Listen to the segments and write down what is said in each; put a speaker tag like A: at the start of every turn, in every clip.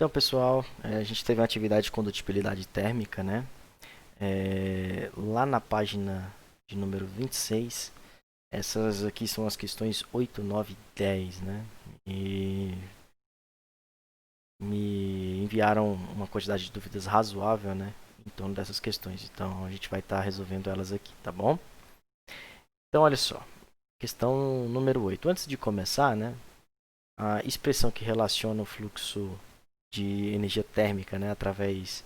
A: Então, pessoal, a gente teve uma atividade de condutibilidade térmica, né? Lá na página de número 26, essas aqui são as questões 8, 9 e 10, né? E me enviaram uma quantidade de dúvidas razoável, né? Em torno dessas questões. Então, a gente vai estar resolvendo elas aqui, tá bom? Então, olha só. Questão número 8. Antes de começar, né? A expressão que relaciona o fluxo de energia térmica, né, através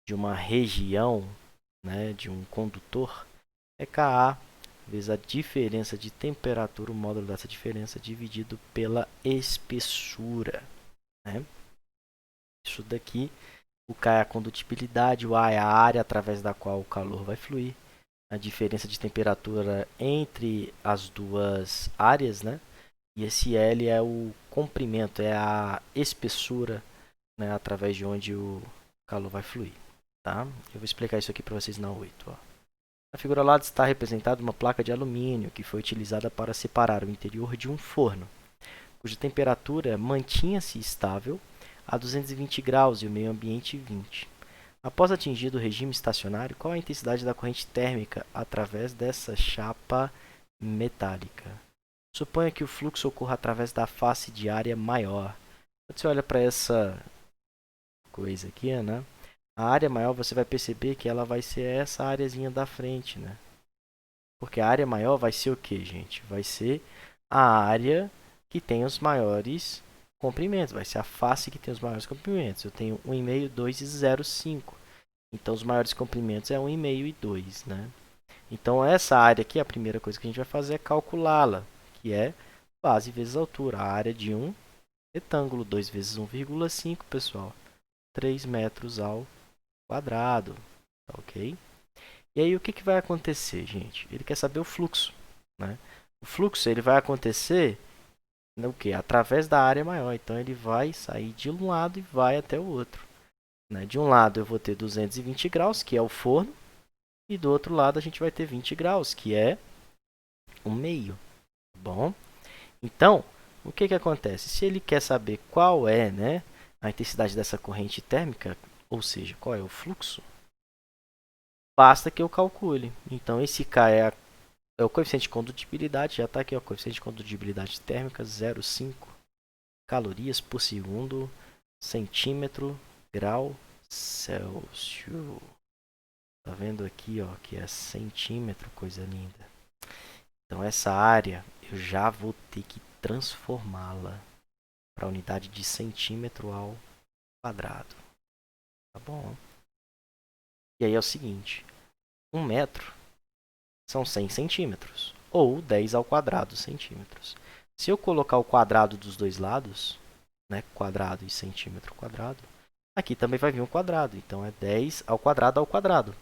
A: de uma região, né, de um condutor, é Ka vezes a diferença de temperatura, o módulo dessa diferença dividido pela espessura. Né? Isso daqui, o K é a condutibilidade, o A é a área através da qual o calor vai fluir, a diferença de temperatura entre as duas áreas, né? E esse L é o comprimento, é a espessura, né, através de onde o calor vai fluir. Tá? Eu vou explicar isso aqui para vocês na 8. Ó. Na figura ao lado está representada uma placa de alumínio que foi utilizada para separar o interior de um forno, cuja temperatura mantinha-se estável a 220 graus e o meio ambiente 20. Após atingido o regime estacionário, qual a intensidade da corrente térmica através dessa chapa metálica? Suponha que o fluxo ocorra através da face de área maior. Quando você olha para essa coisa aqui, né? A área maior você vai perceber que ela vai ser essa areazinha da frente, né? Porque a área maior vai ser o que, gente? Vai ser a área que tem os maiores comprimentos. Vai ser a face que tem os maiores comprimentos. Eu tenho 1,5, 2 e 0,5. Então, os maiores comprimentos é 1,5 e 2, né? Então, essa área aqui, a primeira coisa que a gente vai fazer é calculá-la, que é base vezes altura. A área de um retângulo, 2 vezes 1,5, pessoal. 3 metros ao quadrado, tá ok? E aí o que vai acontecer, gente? Ele quer saber o fluxo, né? O fluxo ele vai acontecer no que? Através da área maior. Então ele vai sair de um lado e vai até o outro. Né? De um lado eu vou ter 220 graus, que é o forno, e do outro lado a gente vai ter 20 graus, que é o meio. Tá bom? Então, o que acontece? Se ele quer saber qual é, né, a intensidade dessa corrente térmica, ou seja, qual é o fluxo, basta que eu calcule. Então, esse K é o coeficiente de condutibilidade, já está aqui, ó, coeficiente de condutibilidade térmica, 0,5 calorias por segundo, centímetro, grau Celsius. Tá vendo aqui, ó, que é centímetro, coisa linda. Então, essa área eu já vou ter que transformá-la para a unidade de centímetro ao quadrado. Tá bom? E aí é o seguinte, 1 metro são 100 centímetros, ou 10 ao quadrado centímetros. Se eu colocar o quadrado dos dois lados, né, quadrado e centímetro quadrado, aqui também vai vir um quadrado. Então, é 10 ao quadrado,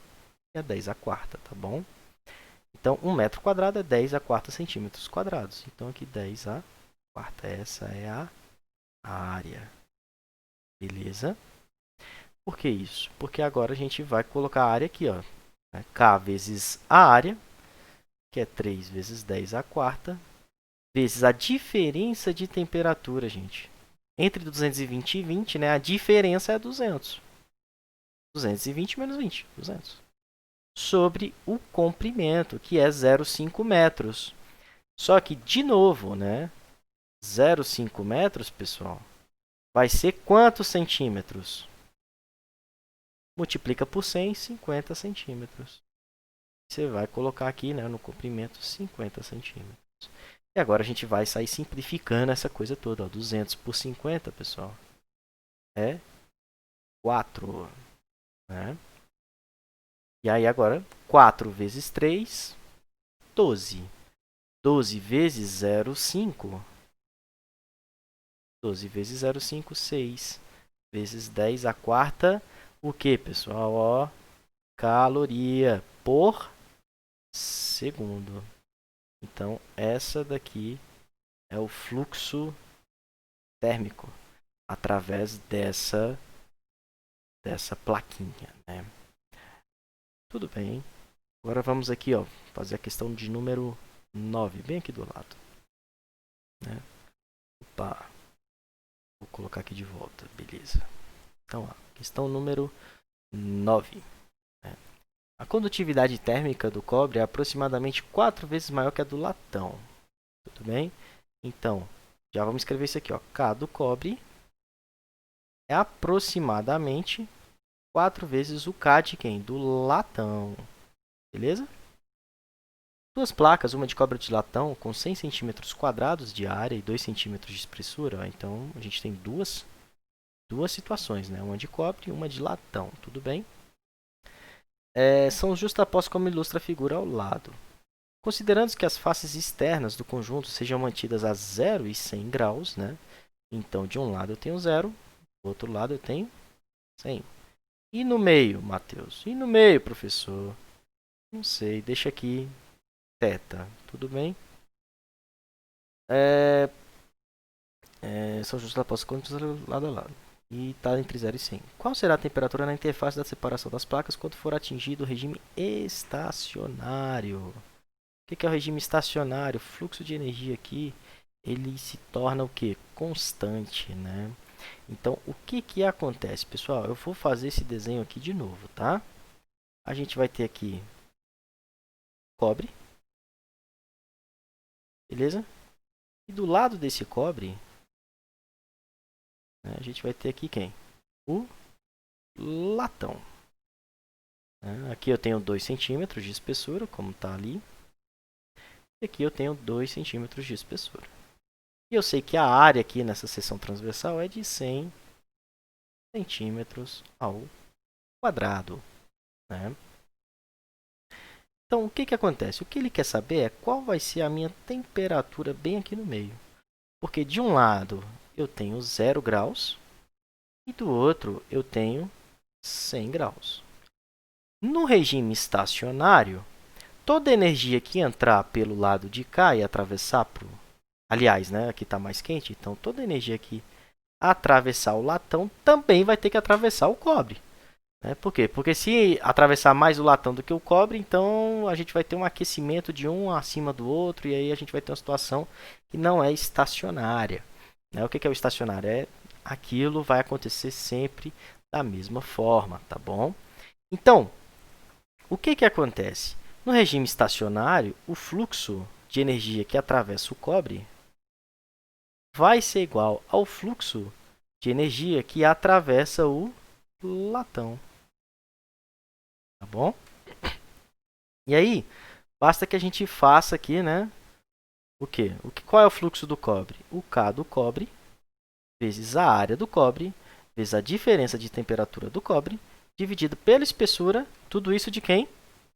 A: é 10 a quarta, tá bom? Então, 1 metro quadrado é 10 a quarta centímetros quadrados. Então, aqui 10 a quarta. Essa é a área. Beleza? Por que isso? Porque agora a gente vai colocar a área aqui, ó. K vezes a área, que é 3 vezes 10 a quarta, vezes a diferença de temperatura, gente. Entre 220 e 20, né, a diferença é 200. 220 menos 20, 200. Sobre o comprimento, que é 0,5 metros. Só que, de novo, né, 0,5 metros, pessoal, vai ser quantos centímetros? Multiplica por 100, 50 centímetros. Você vai colocar aqui, né, no comprimento 50 centímetros. E agora a gente vai sair simplificando essa coisa toda. Ó. 200 por 50, pessoal, é 4. Né? E aí agora, 4 vezes 3, 12. 12 vezes 0,5. 12 vezes 0,5, 6. Vezes 10 a quarta. O que, pessoal? Ó, caloria por segundo. Então, essa daqui é o fluxo térmico através dessa plaquinha, né? Tudo bem. Agora vamos aqui, ó, fazer a questão de número 9, bem aqui do lado. Né? Opa, vou colocar aqui de volta, beleza. Então, ó, questão número 9. A condutividade térmica do cobre é aproximadamente 4 vezes maior que a do latão. Tudo bem? Então, já vamos escrever isso aqui, ó. K do cobre é aproximadamente 4 vezes o K de quem? Do latão. Beleza? Duas placas, uma de cobre de latão com 100 cm² de área e 2 cm de espessura. Ó. Então, a gente tem duas situações, né? Uma de cobre e uma de latão. Tudo bem? São justapostos como ilustra a figura ao lado. Considerando que as faces externas do conjunto sejam mantidas a 0 e 100 graus, né? Então, de um lado eu tenho 0, do outro lado eu tenho 100. E no meio, Matheus? E no meio, professor? Não sei, deixa aqui θ, tudo bem? São justapostos conjuntos lado a lado. E está entre 0 e 100. Qual será a temperatura na interface da separação das placas quando for atingido o regime estacionário? O que é o regime estacionário? O fluxo de energia aqui, ele se torna o quê? Constante, né? Então, o que acontece? Pessoal, eu vou fazer esse desenho aqui de novo, tá? A gente vai ter aqui cobre, beleza? E do lado desse cobre, né, a gente vai ter aqui quem? O latão. Aqui eu tenho 2 centímetros de espessura, como está ali. E aqui eu tenho 2 centímetros de espessura. E eu sei que a área aqui nessa seção transversal é de 100 centímetros ao quadrado. Né? Então, o que acontece? O que ele quer saber é qual vai ser a minha temperatura bem aqui no meio. Porque de um lado eu tenho 0 graus e do outro eu tenho 100 graus. No regime estacionário, toda energia que entrar pelo lado de cá e atravessar para aliás, né, aqui está mais quente, então toda energia que atravessar o latão também vai ter que atravessar o cobre. Por quê? Porque se atravessar mais o latão do que o cobre, então a gente vai ter um aquecimento de um acima do outro e aí a gente vai ter uma situação que não é estacionária. O que é o estacionário? Aquilo vai acontecer sempre da mesma forma, tá bom? Então, o que acontece? No regime estacionário, o fluxo de energia que atravessa o cobre vai ser igual ao fluxo de energia que atravessa o latão. Tá bom? E aí, basta que a gente faça aqui, né? O quê? Qual é o fluxo do cobre? O K do cobre vezes a área do cobre vezes a diferença de temperatura do cobre dividido pela espessura, tudo isso de quem?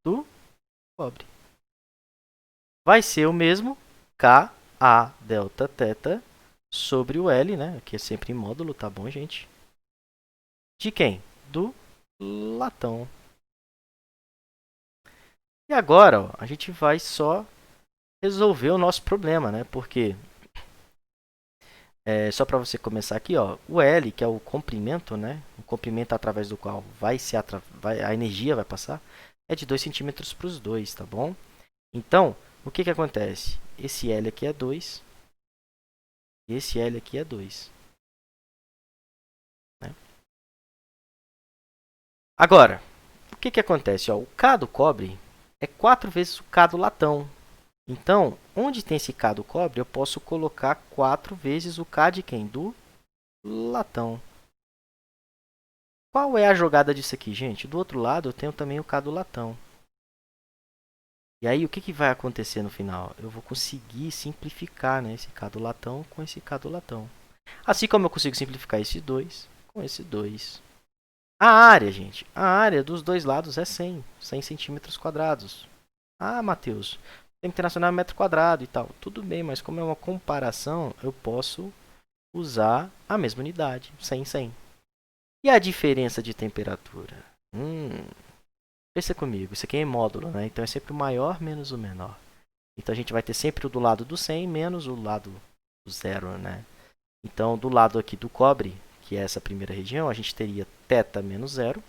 A: Do cobre. Vai ser o mesmo Ka delta θ sobre o L, né? Aqui é sempre em módulo, tá bom, gente? De quem? Do latão. E agora, ó, a gente vai só resolver o nosso problema, né? Porque, só para você começar aqui, ó, o L, que é o comprimento, né? O comprimento através do qual a energia vai passar, é de 2 centímetros para os dois, tá bom? Então, o que acontece? Esse L aqui é 2 e esse L aqui é 2. Né? Agora, o que acontece? Ó, o K do cobre é 4 vezes o K do latão. Então, onde tem esse K do cobre, eu posso colocar 4 vezes o K de quem? Do latão. Qual é a jogada disso aqui, gente? Do outro lado, eu tenho também o K do latão. E aí, o que vai acontecer no final? Eu vou conseguir simplificar, né, esse K do latão com esse K do latão. Assim como eu consigo simplificar esse 2 com esse 2. A área, gente. A área dos dois lados é 100 centímetros quadrados. Ah, Matheus, o internacional é metro quadrado e tal. Tudo bem, mas como é uma comparação, eu posso usar a mesma unidade, 100, 100. E a diferença de temperatura? Pensa comigo, isso aqui é em módulo, né? Então é sempre o maior menos o menor. Então a gente vai ter sempre o do lado do 100 menos o lado do 0, né? Então do lado aqui do cobre, que é essa primeira região, a gente teria θ menos 0,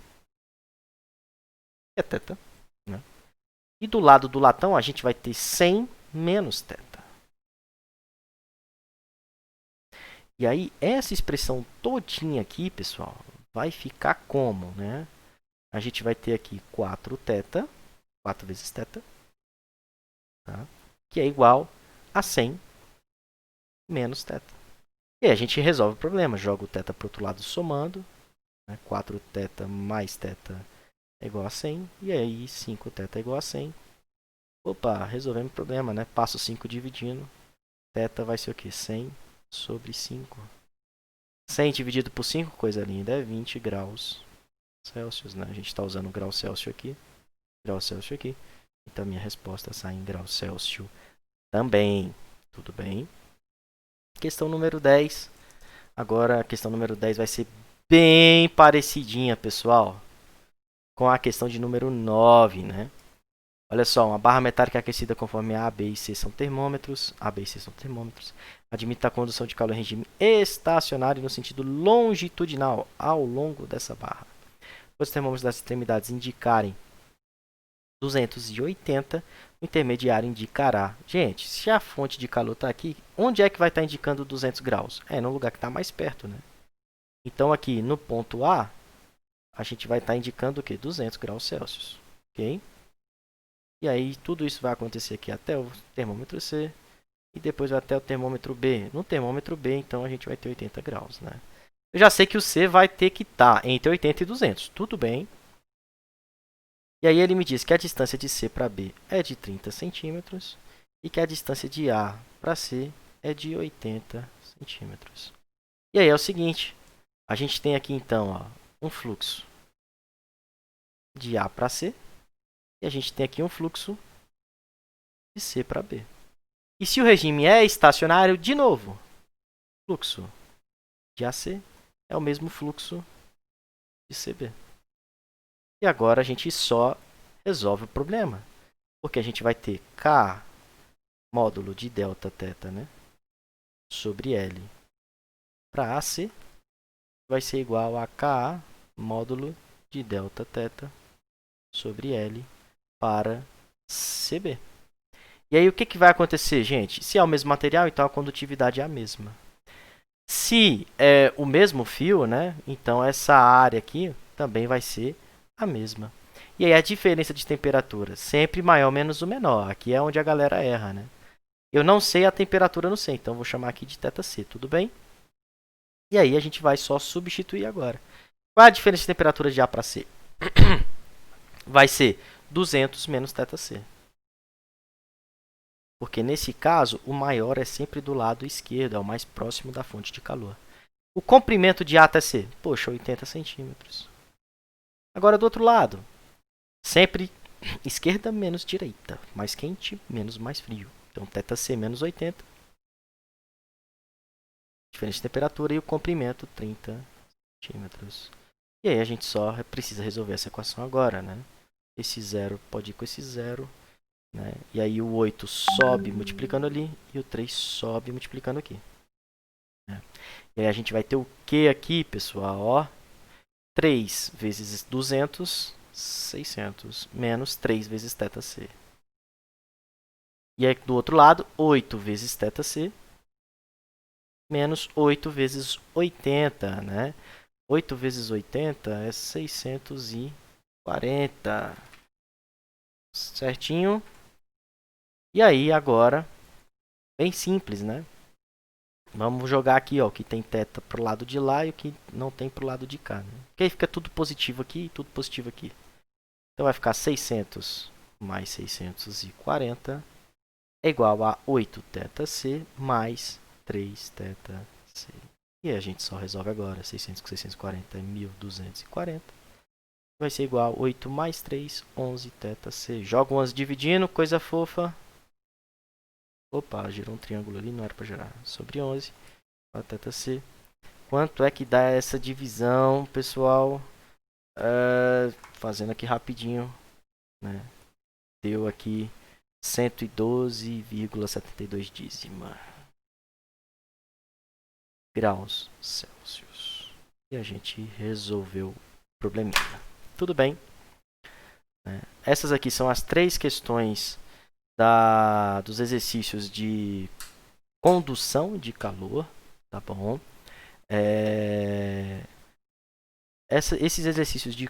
A: que é θ. Né? E do lado do latão, a gente vai ter 100 menos θ. E aí, essa expressão todinha aqui, pessoal, vai ficar como, né? A gente vai ter aqui 4θ, 4 vezes θ, tá? Que é igual a 100 menos θ. E aí a gente resolve o problema, joga o θ para o outro lado somando, né? 4θ mais θ é igual a 100, e aí 5θ é igual a 100. Opa, resolvemos o problema, né? Passo 5 dividindo, θ vai ser o quê? 100 sobre 5. 100 dividido por 5, coisa linda, é 20 graus Celsius, né? A gente está usando grau Celsius aqui, então minha resposta sai em grau Celsius também. Tudo bem? Questão número 10. Agora a questão número 10 vai ser bem parecidinha, pessoal, com a questão de número 9, né? Olha só, uma barra metálica aquecida conforme A, B e C são termômetros. A, B e C são termômetros. Admite a condução de calor em regime estacionário no sentido longitudinal ao longo dessa barra. Os termômetros das extremidades indicarem 280, o intermediário indicará. Gente, se a fonte de calor está aqui, onde é que vai estar indicando 200 graus? É no lugar que está mais perto, né? Então, aqui no ponto A, a gente vai estar indicando o quê? 200 graus Celsius. Ok? E aí, tudo isso vai acontecer aqui até o termômetro C. E depois vai até o termômetro B. No termômetro B, então, a gente vai ter 80 graus, né? Eu já sei que o C vai ter que estar entre 80 e 200. Tudo bem. E aí ele me diz que a distância de C para B é de 30 centímetros. E que a distância de A para C é de 80 centímetros. E aí é o seguinte. A gente tem aqui, então, ó, um fluxo de A para C. E a gente tem aqui um fluxo de C para B. E se o regime é estacionário, de novo, fluxo de AC é o mesmo fluxo de CB. E agora a gente só resolve o problema. Porque a gente vai ter K módulo de delta θ, né, sobre L para AC vai ser igual a Ka módulo de delta θ sobre L para CB. E aí o que vai acontecer, gente? Se é o mesmo material, então a condutividade é a mesma. Se é o mesmo fio, né, então essa área aqui também vai ser a mesma. E aí a diferença de temperatura, sempre maior menos o menor. Aqui é onde a galera erra, né? Eu não sei a temperatura no C, então vou chamar aqui de θC, tudo bem? E aí a gente vai só substituir agora. Qual é a diferença de temperatura de A para C? Vai ser 200 menos θC. Porque nesse caso, o maior é sempre do lado esquerdo, é o mais próximo da fonte de calor. O comprimento de A até C? Poxa, 80 centímetros. Agora do outro lado, sempre esquerda menos direita. Mais quente, menos mais frio. Então, θC menos 80. Diferença de temperatura e o comprimento 30 centímetros. E aí a gente só precisa resolver essa equação agora, né? Esse zero pode ir com esse zero, né? E aí o 8 sobe multiplicando ali e o 3 sobe multiplicando aqui. Né? E aí a gente vai ter o que aqui, pessoal? Ó, 3 vezes 200, 600, menos 3 vezes θC. E aí do outro lado, 8 vezes θC, menos 8 vezes 80, né? 8 vezes 80 é 640. Certinho? E aí, agora, bem simples, né? Vamos jogar aqui, ó, o que tem θ pro lado de lá e o que não tem pro lado de cá. Né? Porque aí fica tudo positivo aqui e tudo positivo aqui. Então vai ficar 600 mais 640 é igual a 8θC mais 3θC. E a gente só resolve agora. 600 com 640 é 1240. Vai ser igual a 8 mais 3, 11θC. Joga 11 dividindo, coisa fofa. Opa, girou um triângulo ali, não era para girar. Sobre 11, θC. Quanto é que dá essa divisão, pessoal? Fazendo aqui rapidinho, né? Deu aqui 112,72 dízima graus Celsius. E a gente resolveu o probleminha. Tudo bem. Essas aqui são as 3 questões dos exercícios de condução de calor, tá bom? esses exercícios de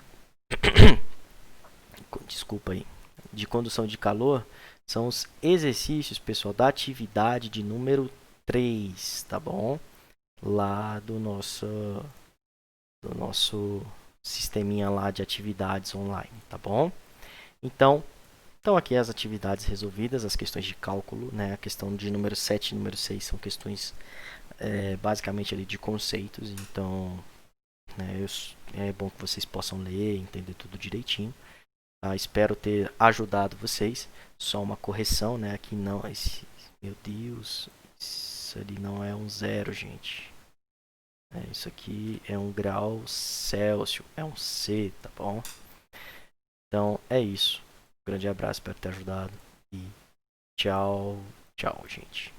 A: desculpa aí, de condução de calor são os exercícios, pessoal, da atividade de número 3, tá bom? Lá do nosso sisteminha lá de atividades online, tá bom? Então aqui as atividades resolvidas, as questões de cálculo, né? A questão de número 7 e número 6 são questões basicamente ali de conceitos, então né, é bom que vocês possam ler, entender tudo direitinho. Tá? Espero ter ajudado vocês. Só uma correção, né? Aqui não, meu Deus, isso ali não é um zero, gente. Isso aqui é um grau Celsius, é um C, tá bom? Então é isso. Um grande abraço, espero ter ajudado e tchau, tchau, gente.